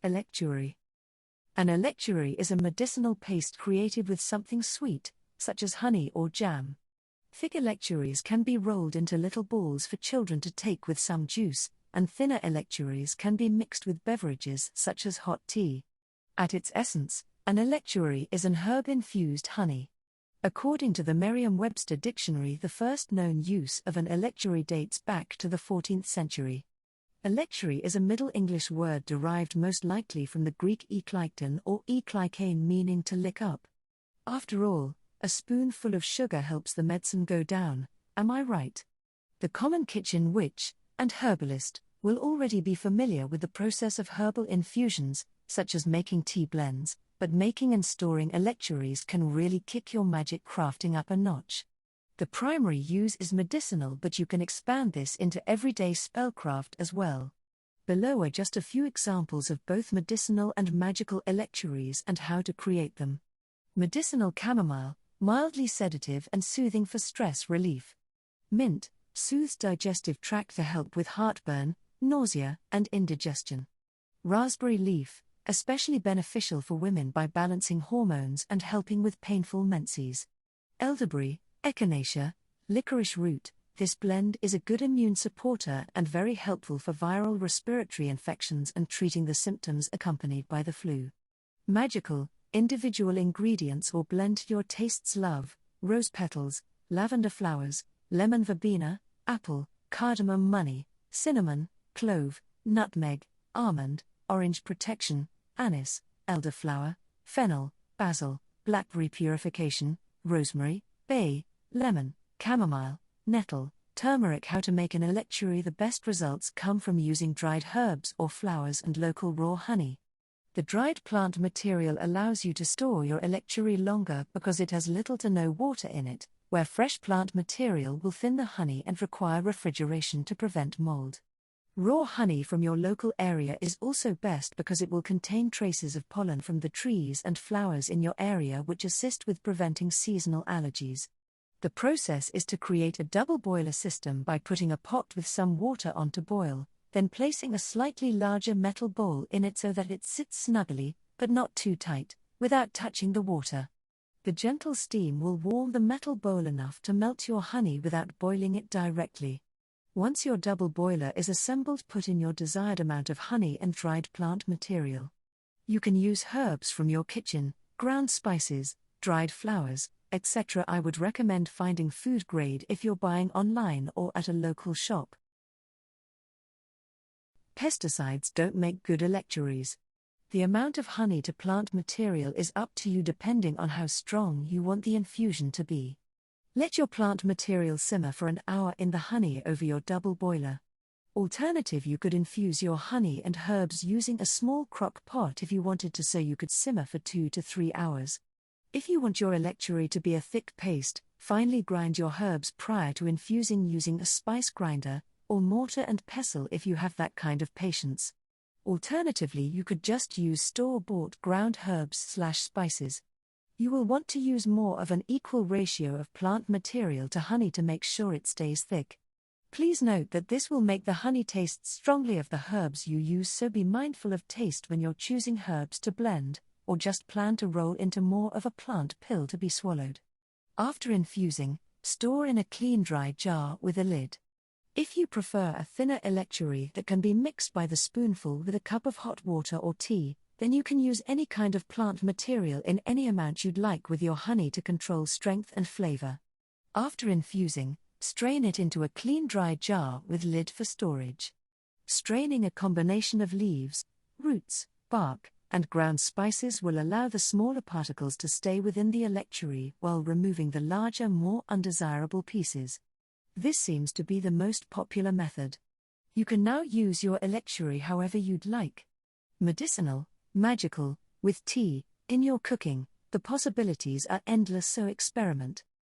Electuary. An electuary is a medicinal paste created with something sweet, such as honey or jam. Thick electuaries can be rolled into little balls for children to take with some juice, and thinner electuaries can be mixed with beverages such as hot tea. At its essence, an electuary is an herb-infused honey. According to the Merriam-Webster dictionary, the first known use of an electuary dates back to the 14th century. Electuary is a Middle English word derived most likely from the Greek Ekleikton or Echinacea, meaning to lick up. After all, a spoonful of sugar helps the medicine go down, am I right? The common kitchen witch and herbalist will already be familiar with the process of herbal infusions, such as making tea blends, but making and storing electuaries can really kick your magic crafting up a notch. The primary use is medicinal, but you can expand this into everyday spellcraft as well. Below are just a few examples of both medicinal and magical electuaries and how to create them. Medicinal chamomile, mildly sedative and soothing for stress relief. Mint, soothes digestive tract to help with heartburn, nausea, and indigestion. Raspberry leaf, especially beneficial for women by balancing hormones and helping with painful menses. Elderberry, Echinacea, licorice root, this blend is a good immune supporter and very helpful for viral respiratory infections and treating the symptoms accompanied by the flu. Magical, individual ingredients or blend to your tastes: love, rose petals, lavender flowers, lemon verbena, apple, cardamom, money, cinnamon, clove, nutmeg, almond, orange protection, anise, elderflower, fennel, basil, blackberry purification, rosemary, bay, lemon, chamomile, nettle, turmeric. How to make an electuary? The best results come from using dried herbs or flowers and local raw honey. The dried plant material allows you to store your electuary longer because it has little to no water in it, where fresh plant material will thin the honey and require refrigeration to prevent mold. Raw honey from your local area is also best because it will contain traces of pollen from the trees and flowers in your area, which assist with preventing seasonal allergies. The process is to create a double boiler system by putting a pot with some water on to boil, then placing a slightly larger metal bowl in it so that it sits snugly, but not too tight, without touching the water. The gentle steam will warm the metal bowl enough to melt your honey without boiling it directly. Once your double boiler is assembled, put in your desired amount of honey and dried plant material. You can use herbs from your kitchen, ground spices, dried flowers, etc. I would recommend finding food grade if you're buying online or at a local shop. Pesticides don't make good electuaries. The amount of honey to plant material is up to you depending on how strong you want the infusion to be. Let your plant material simmer for an hour in the honey over your double boiler. Alternative, you could infuse your honey and herbs using a small crock pot if you wanted to, so you could simmer for 2 to 3 hours. If you want your electuary to be a thick paste, finely grind your herbs prior to infusing using a spice grinder, or mortar and pestle if you have that kind of patience. Alternatively, you could just use store-bought ground herbs/spices. You will want to use more of an equal ratio of plant material to honey to make sure it stays thick. Please note that this will make the honey taste strongly of the herbs you use, so be mindful of taste when you're choosing herbs to blend, or just plan to roll into more of a plant pill to be swallowed. After infusing, store in a clean dry jar with a lid. If you prefer a thinner electuary that can be mixed by the spoonful with a cup of hot water or tea, then you can use any kind of plant material in any amount you'd like with your honey to control strength and flavor. After infusing, strain it into a clean dry jar with lid for storage. Straining a combination of leaves, roots, bark, and ground spices will allow the smaller particles to stay within the electuary while removing the larger, more undesirable pieces. This seems to be the most popular method. You can now use your electuary however you'd like. Medicinal, magical, with tea, in your cooking, the possibilities are endless, so experiment.